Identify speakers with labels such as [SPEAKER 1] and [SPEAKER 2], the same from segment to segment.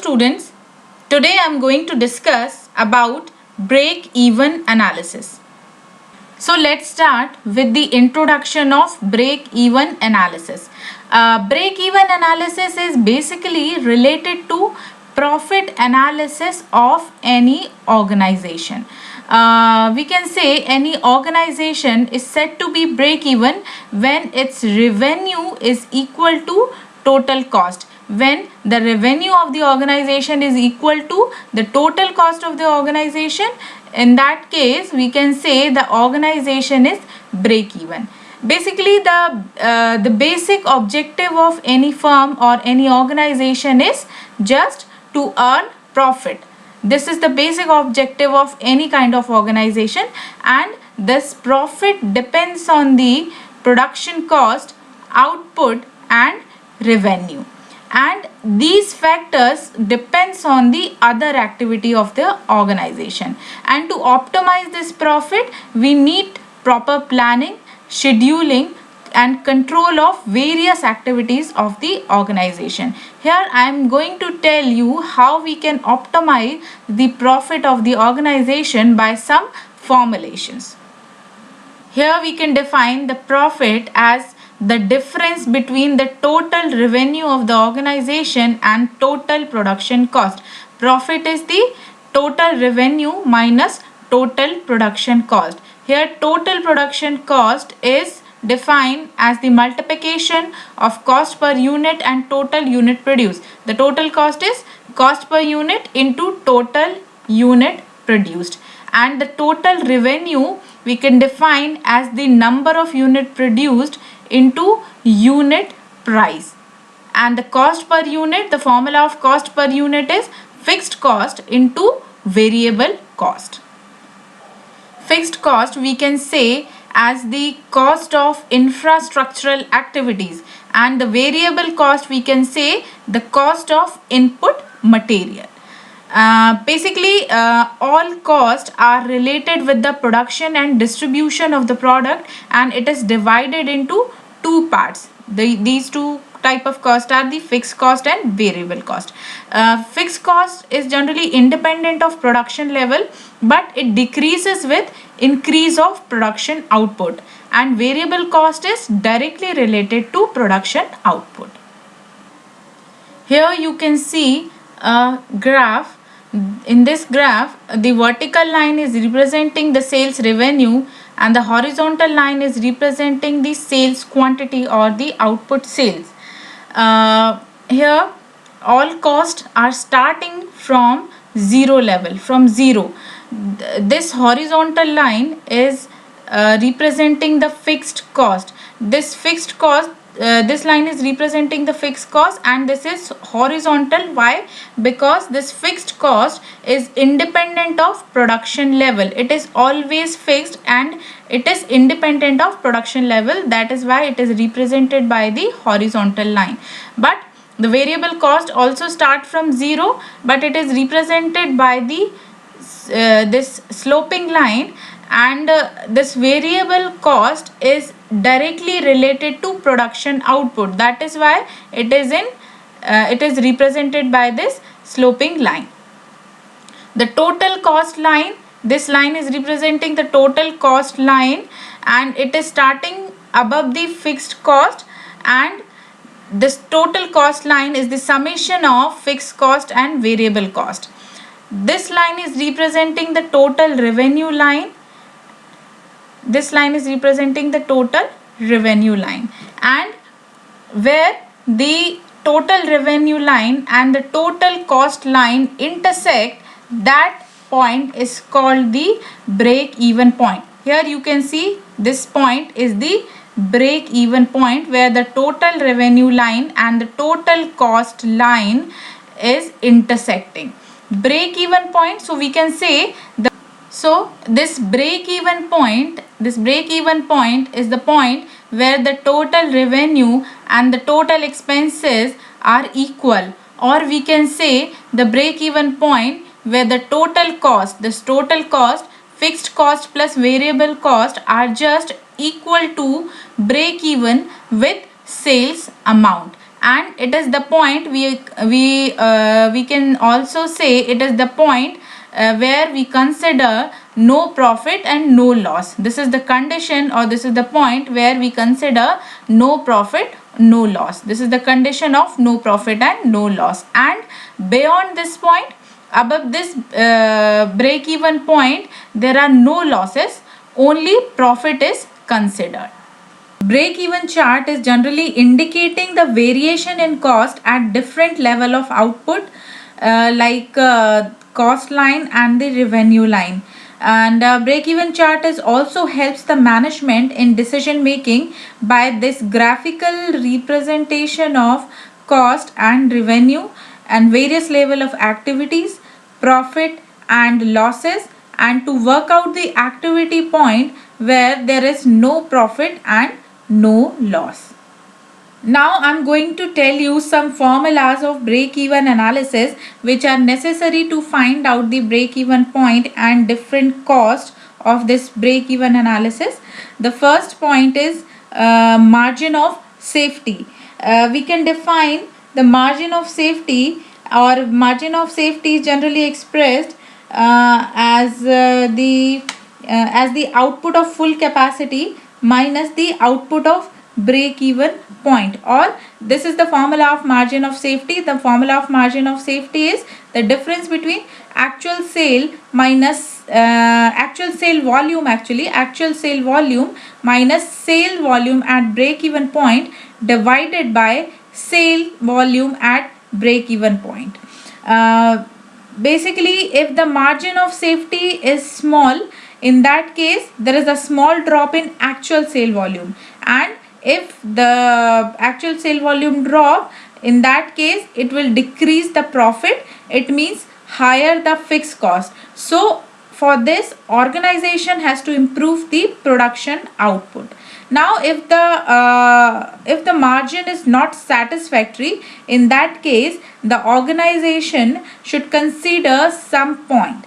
[SPEAKER 1] students, today I am going to discuss about break-even analysis. So let's start with the introduction of break-even analysis. Break-even analysis is basically related to profit analysis of any organization. We can say any organization is said to be break-even when its revenue is equal to total cost. When the revenue of the organization is equal to the total cost of the organization, in that case we can say the organization is break even. Basically the basic objective of any firm or any organization is just to earn profit. This is the basic objective of any kind of organization, and this profit depends on the production cost, output and revenue, and these factors depends on the other activity of the organization. And to optimize this profit, we need proper planning, scheduling and control of various activities of the organization. Here I am going to tell you how we can optimize the profit of the organization by some formulations. Here we can define the profit as the difference between the total revenue of the organization and total production cost. Profit is the total revenue minus total production cost. Here total production cost is defined as the multiplication of cost per unit and total unit produced. The total cost is cost per unit into total unit produced, and the total revenue we can define as the number of unit produced into unit price, and the cost per unit, the formula of cost per unit is fixed cost into variable cost. Fixed cost we can say as the cost of infrastructural activities, and the variable cost we can say the cost of input material. Basically all costs are related with the production and distribution of the product, and it is divided into two parts. These two type of cost are the fixed cost and variable cost. Fixed cost is generally independent of production level, but it decreases with increase of production output, and variable cost is directly related to production output. Here you can see a graph. In this graph, the vertical line is representing the sales revenue and the horizontal line is representing the sales quantity or the output sales. Here all costs are starting from zero level, from zero. This horizontal line is representing the fixed cost. This fixed cost, this line is representing the fixed cost, and this is horizontal. Why? Because this fixed cost is independent of production level. It is always fixed and it is independent of production level. That is why it is represented by the horizontal line. But the variable cost also start from zero, but it is represented by the this sloping line, and this variable cost is directly related to production output. That is why it is represented by this sloping line. The total cost line, this line is representing the total cost line, and it is starting above the fixed cost, and this total cost line is the summation of fixed cost and variable cost. This line is representing the total revenue line. This line is representing the total revenue line, and where the total revenue line and the total cost line intersect, that point is called the break-even point. Here you can see this point is the break-even point, where the total revenue line and the total cost line is intersecting. Break-even point, so we can say this break-even point is the point where the total revenue and the total expenses are equal, or we can say the break-even point where the total cost, fixed cost plus variable cost are just equal to break even with sales amount. and it is the point we can also say it is the point where we consider no profit and no loss. This is the condition, or this is the point where we consider no profit, no loss. This is the condition of no profit and no loss. And beyond this point, above this break even point, there are no losses, only profit is considered. Break-even chart is generally indicating the variation in cost at different level of output, like cost line and the revenue line. And break-even chart is also helps the management in decision making by this graphical representation of cost and revenue and various level of activities, profit and losses, and to work out the activity point where there is no profit and no loss. Now I'm going to tell you some formulas of break-even analysis which are necessary to find out the break-even point and different cost of this break-even analysis. The first point is margin of safety. We can define the margin of safety, or margin of safety is generally expressed as the output of full capacity minus the output of break even point, or this is the formula of margin of safety. The formula of margin of safety is the difference between actual sale minus actual sale volume minus sale volume at break even point divided by sale volume at break even point. Basically, if the margin of safety is small, in that case there is a small drop in actual sale volume, and if the actual sale volume drop, in that case it will decrease the profit. It means higher the fixed cost. So for this, organization has to improve the production output. Now if the margin is not satisfactory, in that case the organization should consider some point.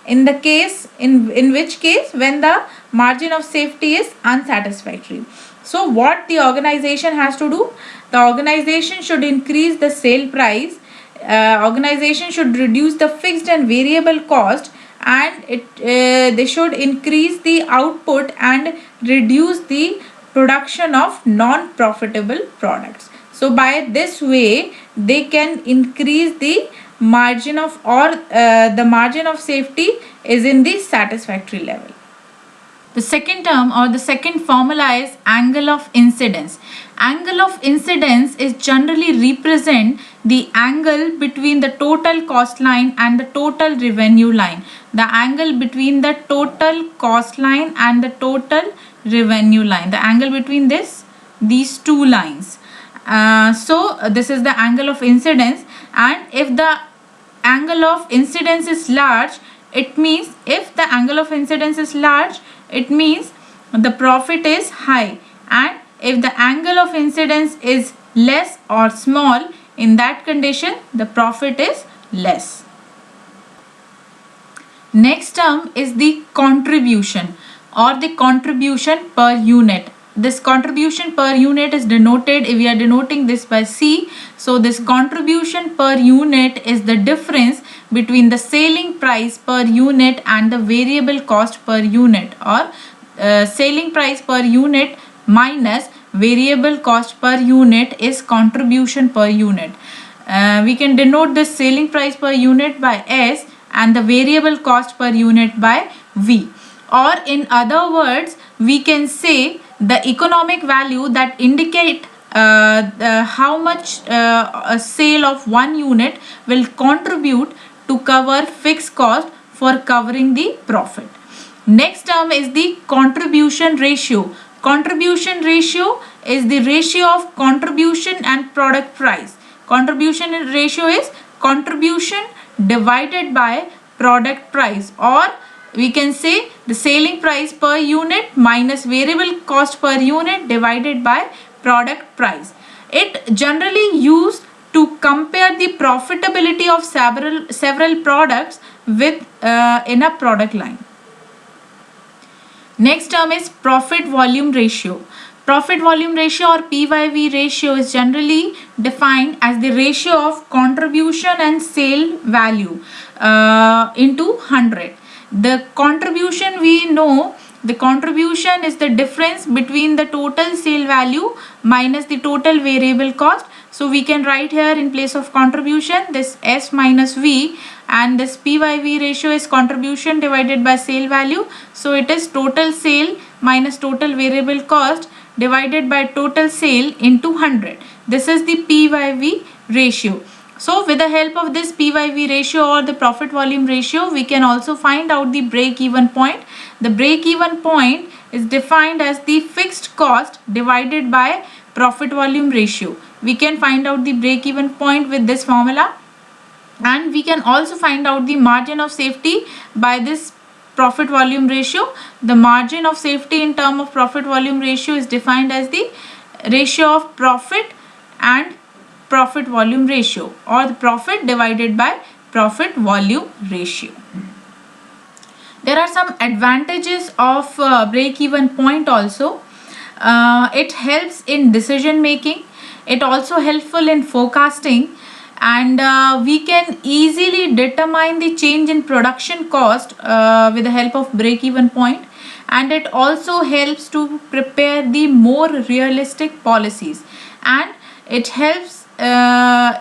[SPEAKER 1] In the case in which case, when the margin of safety is unsatisfactory. So what the organization has to do? The organization should increase the sale price. Organization should reduce the fixed and variable cost, and they should increase the output and reduce the production of non-profitable products. So by this way they can increase the margin of, or the margin of safety is in the satisfactory level. The second term, or the second formula, is angle of incidence. Angle of incidence is generally represent the angle between the total cost line and the total revenue line. The angle between the total cost line and the total revenue line. The angle between these two lines. So this is the angle of incidence, and if the angle of incidence is large, it means the profit is high, and if the angle of incidence is less or small, in that condition the profit is less. Next term is the contribution, or the contribution per unit. This contribution per unit is denoted, if we are denoting this by C. So this contribution per unit is the difference between the selling price per unit and the variable cost per unit, or selling price per unit minus variable cost per unit is contribution per unit. We can denote the selling price per unit by S and the variable cost per unit by V. Or in other words, we can say the economic value that indicate how much a sale of one unit will contribute to cover fixed cost for covering the profit. Next term is the contribution ratio. Contribution ratio is the ratio of contribution and product price. Contribution ratio is contribution divided by product price, or we can say the selling price per unit minus variable cost per unit divided by product price. It generally used to compare the profitability of several products with in a product line. Next term is profit volume ratio. Profit volume ratio or PYV ratio is generally defined as the ratio of contribution and sale value into 100. The contribution, we know the contribution is the difference between the total sale value minus the total variable cost. So we can write here in place of contribution this S minus V, and this PYV ratio is contribution divided by sale value. So it is total sale minus total variable cost divided by total sale into 100. This is the PYV ratio. So with the help of this PYV ratio or the profit volume ratio, we can also find out the break-even point. The break-even point is defined as the fixed cost divided by profit volume ratio. We can find out the break-even point with this formula, and we can also find out the margin of safety by this profit volume ratio. The margin of safety in term of profit volume ratio is defined as the ratio of profit and profit volume ratio, or the profit divided by profit volume ratio. There are some advantages of break-even point also. It helps in decision making. It also helpful in forecasting, and we can easily determine the change in production cost with the help of break-even point, and it also helps to prepare the more realistic policies, and it helps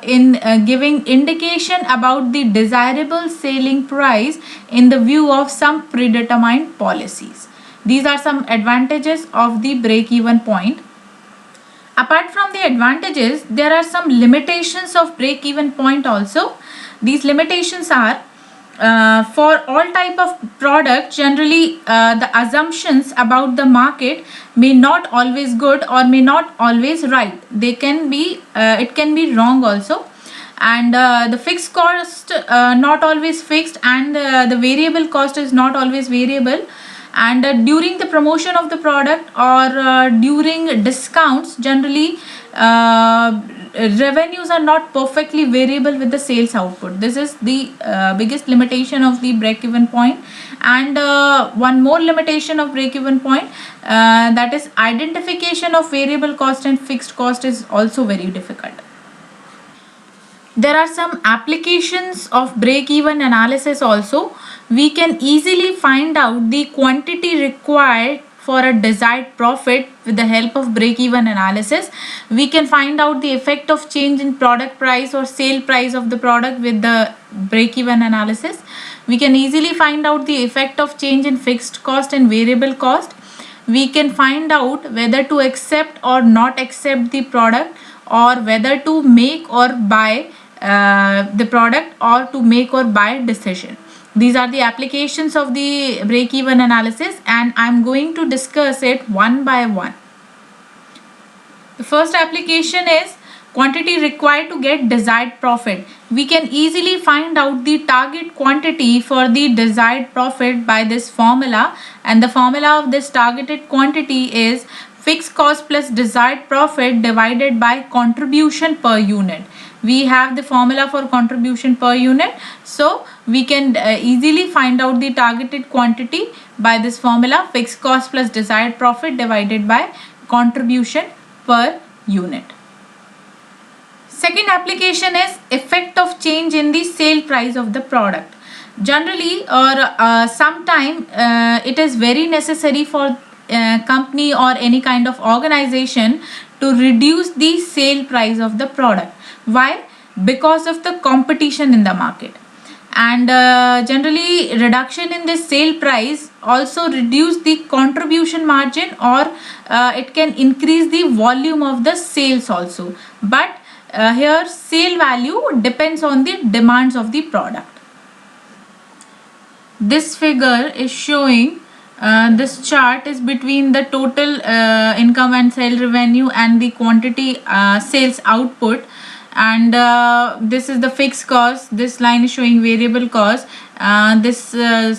[SPEAKER 1] in giving indication about the desirable selling price in the view of some predetermined policies. These are some advantages of the break-even point. Apart from the advantages, there are some limitations of break-even point also. These limitations are for all type of product, generally the assumptions about the market may not always good or may not always right. They can be it can be wrong also, and the fixed cost not always fixed, and the variable cost is not always variable, and during the promotion of the product or during discounts, generally revenues are not perfectly variable with the sales output. This is the biggest limitation of the break-even point. And one more limitation of break-even point, that is identification of variable cost and fixed cost is also very difficult. There are some applications of break-even analysis also. We can easily find out the quantity required for a desired profit with the help of break-even analysis. We can find out the effect of change in product price or sale price of the product with the break-even analysis. We can easily find out the effect of change in fixed cost and variable cost. We can find out whether to accept or not accept the product, or whether to make or buy the product, or to make or buy decision. These are the applications of the break-even analysis, and I'm going to discuss it one by one. The first application is quantity required to get desired profit. We can easily find out the target quantity for the desired profit by this formula, and the formula of this targeted quantity is fixed cost plus desired profit divided by contribution per unit. We have the formula for contribution per unit, so we can easily find out the targeted quantity by this formula, fixed cost plus desired profit divided by contribution per unit. Second application is effect of change in the sale price of the product. Generally, or sometime it is very necessary for company or any kind of organization to reduce the sale price of the product. Why? Because of the competition in the market, and generally reduction in the sale price also reduce the contribution margin, or it can increase the volume of the sales also, but here sale value depends on the demands of the product. This figure is showing this chart is between the total income and sale revenue and the quantity sales output, and this is the fixed cost. This line is showing variable cost. This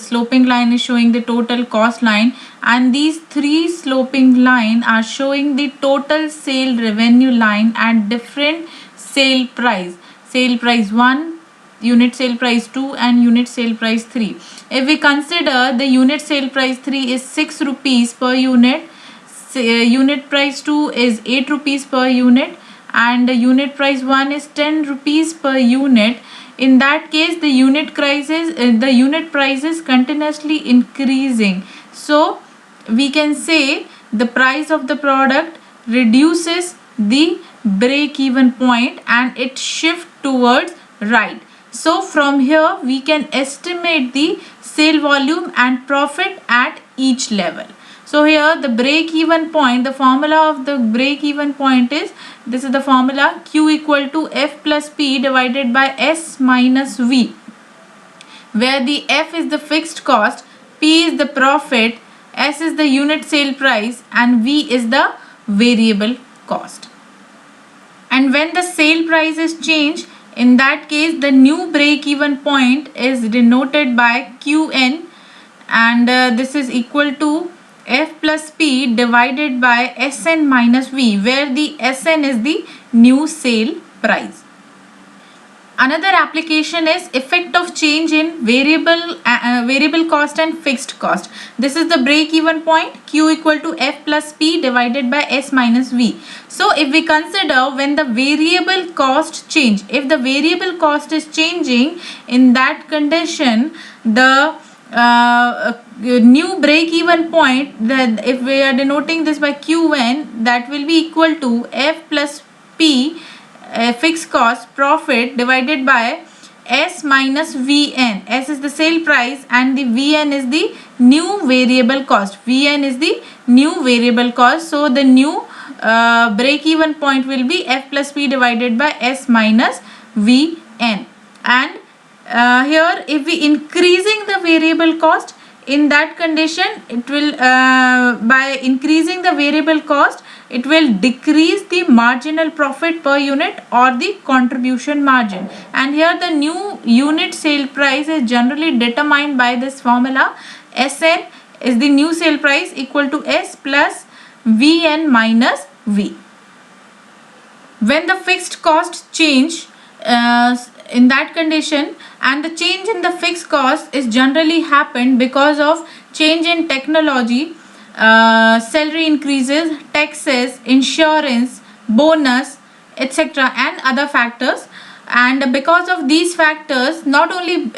[SPEAKER 1] sloping line is showing the total cost line, and these three sloping line are showing the total sale revenue line at different sale price. Sale price 1, unit sale price 2, and unit sale price 3. If we consider the unit sale price 3 is 6 rupees per unit, unit price 2 is 8 rupees per unit, and unit price 1 is 10 rupees per unit. In that case, the unit price is continuously increasing. So we can say the price of the product reduces the break even point and it shifts towards right. So from here we can estimate the sale volume and profit at each level. So here the break even point, the formula of the break even point is, this is the formula, Q equal to F plus P divided by S minus V, where the F is the fixed cost, P is the profit, S is the unit sale price, and V is the variable cost. And when the sale price is changed, in that case the new break even point is denoted by Qn, and this is equal to F plus P divided by Sn minus V, where the Sn is the new sale price. Another application is effect of change in variable cost and fixed cost. This is the break even point, Q equal to F plus P divided by S minus V. So if we consider when the variable cost change, if the variable cost is changing, in that condition the new break even point, that if we are denoting this by Qn, that will be equal to F plus P fixed cost profit divided by S minus Vn. S is the sale price and the Vn is the new variable cost. Vn is the new variable cost. So the new break even point will be F plus P divided by S minus Vn. And here if we increasing the variable cost, in that condition it will by increasing the variable cost, it will decrease the marginal profit per unit or the contribution margin. And here the new unit sale price is generally determined by this formula. Sn is the new sale price equal to S plus Vn minus V. When the fixed cost change, in that condition, and the change in the fixed cost is generally happened because of change in technology, salary increases, taxes, insurance, bonus, etc. and other factors. And because of these factors, not only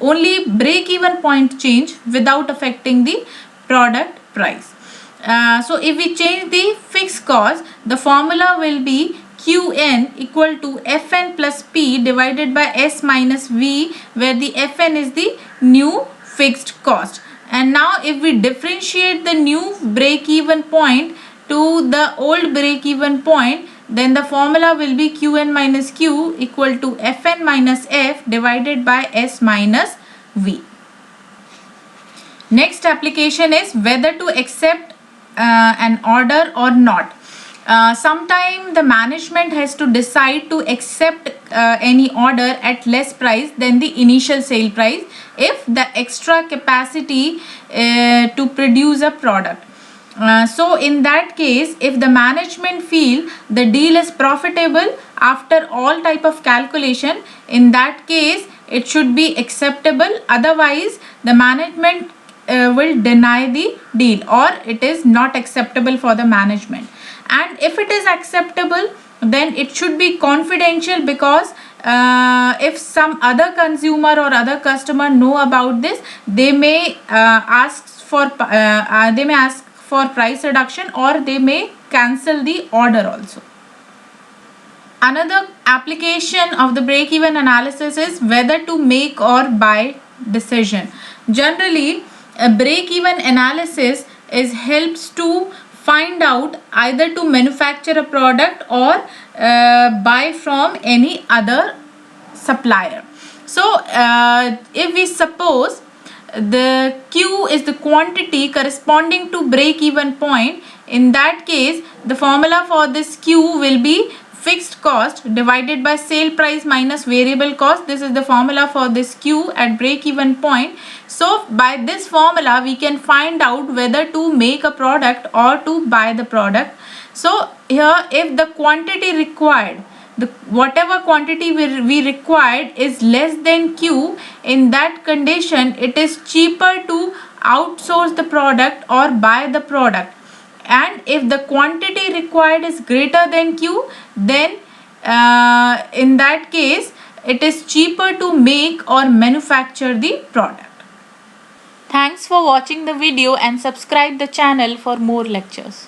[SPEAKER 1] only break even point change without affecting the product price. So if we change the fixed cost, the formula will be Qn equal to Fn plus P divided by S minus V, where the Fn is the new fixed cost. And now if we differentiate the new break even point to the old break even point, then the formula will be Qn minus Q equal to Fn minus F divided by S minus V. Next application is whether to accept an order or not. Sometime the management has to decide to accept any order at less price than the initial sale price if the extra capacity to produce a product. So in that case, if the management feel the deal is profitable after all type of calculation, in that case it should be acceptable. Otherwise the management will deny the deal, or it is not acceptable for the management. And if it is acceptable, then it should be confidential, because if some other consumer or other customer know about this, they may ask for price reduction, or they may cancel the order also. Another application of the break-even analysis is whether to make or buy decision. Generally, a break-even analysis helps to find out either to manufacture a product or buy from any other supplier. So if we suppose the Q is the quantity corresponding to break even point, in that case the formula for this Q will be fixed cost divided by sale price minus variable cost. This is the formula for this Q at break even point. So by this formula we can find out whether to make a product or to buy the product. So here, if the quantity required, whatever quantity we required is less than Q, in that condition it is cheaper to outsource the product or buy the product. And if the quantity required is greater than Q, then in that case it is cheaper to make or manufacture the product. Thanks for watching the video and subscribe the channel for more lectures.